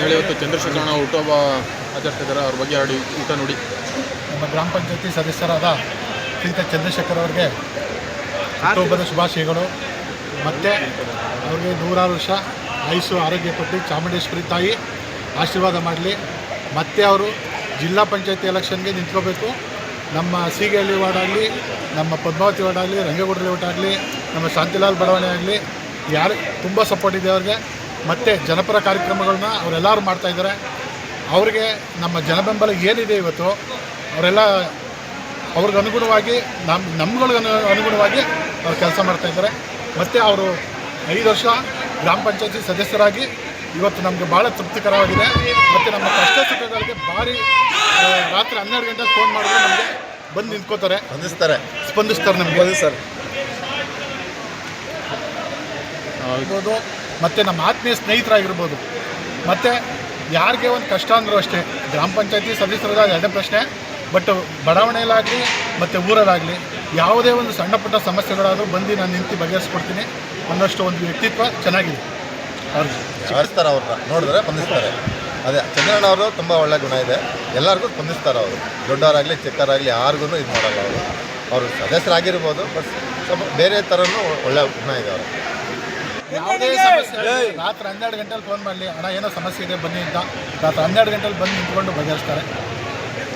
ಹೇಳಿ, ಇವತ್ತು ಚಂದ್ರಶೇಖರಣ್ಣ ಹುಟ್ಟುಹಬ್ಬ ಆಚರಿಸ್ತಿದ್ದಾರೆ, ಅವ್ರ ಬಗ್ಗೆ ಎರಡು ಊಟ ನೋಡಿ. ನಮ್ಮ ಗ್ರಾಮ ಪಂಚಾಯತಿ ಸದಸ್ಯರಾದ ಶ್ರೀಯುತ ಚಂದ್ರಶೇಖರ್ ಅವರಿಗೆ ಹುಟ್ಟುಹಬ್ಬದ ಶುಭಾಶಯಗಳು. ಮತ್ತು ಅವ್ರಿಗೆ 100 ವರ್ಷ ಆಯುಸ್ಸು ಆರೋಗ್ಯ ಕೊಟ್ಟು ಚಾಮುಂಡೇಶ್ವರಿ ತಾಯಿ ಆಶೀರ್ವಾದ ಮಾಡಲಿ. ಮತ್ತು ಅವರು ಜಿಲ್ಲಾ ಪಂಚಾಯತಿ ಎಲೆಕ್ಷನ್ಗೆ ನಿಂತ್ಕೋಬೇಕು. ನಮ್ಮ ಸೀಗಹಳ್ಳಿ ವಾರ್ಡ್ ಆಗಲಿ, ನಮ್ಮ ಪದ್ಮಾವತಿ ವಾರ್ಡ್ ಆಗಲಿ, ರಂಗೇಗೌಡರ ವಾರ್ಡ್ ಆಗಲಿ, ನಮ್ಮ ಶಾಂತಿಲಾಲ್ ಬಡಾವಣೆ ಆಗಲಿ, ಯಾರು ತುಂಬ ಸಪೋರ್ಟ್ ಇದೆ ಅವ್ರಿಗೆ. ಮತ್ತು ಜನಪರ ಕಾರ್ಯಕ್ರಮಗಳನ್ನ ಅವರೆಲ್ಲರೂ ಮಾಡ್ತಾಯಿದ್ದಾರೆ. ಅವ್ರಿಗೆ ನಮ್ಮ ಜನಬೆಂಬಲ ಏನಿದೆ ಇವತ್ತು, ಅವರೆಲ್ಲ ಅವ್ರಿಗೆ ಅನುಗುಣವಾಗಿ ನಮ್ಗಳಿಗೆ ಅನುಗುಣವಾಗಿ ಅವ್ರು ಕೆಲಸ ಮಾಡ್ತಾಯಿದ್ದಾರೆ. ಮತ್ತು ಅವರು 5 ವರ್ಷ ಗ್ರಾಮ ಪಂಚಾಯತಿ ಸದಸ್ಯರಾಗಿ ಇವತ್ತು ನಮಗೆ ಭಾಳ ತೃಪ್ತಿಕರವಾಗಿದೆ. ಮತ್ತು ನಮ್ಮ ಕಷ್ಟ ಸುಖಗಳಿಗೆ ಭಾರಿ ರಾತ್ರಿ 12 ಗಂಟೆಗೆ ಫೋನ್ ಮಾಡಿದ್ರೆ ನಮಗೆ ಬಂದು ನಿಂತ್ಕೋತಾರೆ, ಸ್ಪಂದಿಸ್ತಾರೆ ನಮಗೆ ಸರ್ ಇರ್ಬೋದು. ಮತ್ತು ನಮ್ಮ ಆತ್ಮೀಯ ಸ್ನೇಹಿತರಾಗಿರ್ಬೋದು. ಮತ್ತು ಯಾರಿಗೆ ಒಂದು ಕಷ್ಟ ಅಂದರೂ ಅಷ್ಟೇ, ಗ್ರಾಮ ಪಂಚಾಯತಿ ಸದಸ್ಯರಾದ ಎರಡನೇ ಪ್ರಶ್ನೆ. ಬಟ್ ಬಡಾವಣೆಯಲ್ಲಾಗಲಿ ಮತ್ತು ಊರಲ್ಲಾಗಲಿ ಯಾವುದೇ ಒಂದು ಸಣ್ಣ ಪುಟ್ಟ ಸಮಸ್ಯೆಗಳಾದರೂ ಬಂದು ನಾನು ನಿಂತು ಬಗೆಹರಿಸ್ಕೊಡ್ತೀನಿ ಅನ್ನೋಷ್ಟು ಒಂದು ವ್ಯಕ್ತಿತ್ವ ಚೆನ್ನಾಗಿದೆ ಅವ್ರಿಗೆ. ಸ್ಪಂದಿಸ್ತಾರೆ, ಅವ್ರನ್ನ ನೋಡಿದ್ರೆ ಸ್ಪಂದಿಸ್ತಾರೆ. ಅದೇ ಚಂದ್ರಣ್ಣ ಅವರು ತುಂಬ ಒಳ್ಳೆ ಗುಣ ಇದೆ, ಎಲ್ಲರಿಗೂ ಸ್ಪಂದಿಸ್ತಾರೆ. ಅವರು ದೊಡ್ಡವರಾಗಲಿ ಚಿಕ್ಕವರಾಗಲಿ ಯಾರಿಗೂ ಇದು ಮಾಡಲ್ಲ. ಅವರು ಸದಸ್ಯರಾಗಿರ್ಬೋದು, ಬಟ್ ಸ್ವಲ್ಪ ಬೇರೆ ಥರನೂ ಒಳ್ಳೆ ಗುಣ ಇದೆ ಅವರು. ಯಾವುದೇ ಸಮಸ್ಯೆ ರಾತ್ರಿ 12 ಗಂಟೆಲಿ ಫೋನ್ ಮಾಡಲಿ, ಅಣ್ಣ ಏನೋ ಸಮಸ್ಯೆ ಇದೆ ಬನ್ನಿ ಅಂತ ರಾತ್ರಿ 12 ಗಂಟೆಲಿ ಬಂದು ನಿಂತ್ಕೊಂಡು ಬಗೆಹರಿಸ್ತಾರೆ.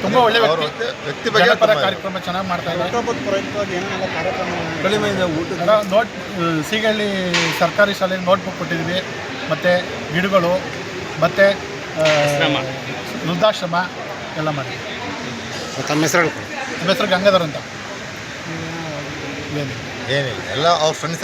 ತುಂಬ ಒಳ್ಳೆ ವ್ಯಕ್ತಿ ಬಗ್ಗೆ ಜನಪರ ಕಾರ್ಯಕ್ರಮ ಚೆನ್ನಾಗಿ ಮಾಡ್ತಾ ಇದ್ದಾರೆ. ನೋಟ್ ಸೀಗಹಳ್ಳಿ ಸರ್ಕಾರಿ ಶಾಲೆಗೆ ನೋಟ್ಬುಕ್ ಕೊಟ್ಟಿದ್ವಿ, ಮತ್ತು ಗಿಡಗಳು, ಮತ್ತು ವೃದ್ಧಾಶ್ರಮ ಎಲ್ಲ ಮಾಡಿ. ತಮ್ಮ ಹೆಸರು ನಮ್ಮ ಹೆಸರು ಗಂಗಾಧರ್ ಅಂತ. ಏನಿಲ್ಲ, ಎಲ್ಲ ಅವ್ರ ಫ್ರೆಂಡ್ಸ್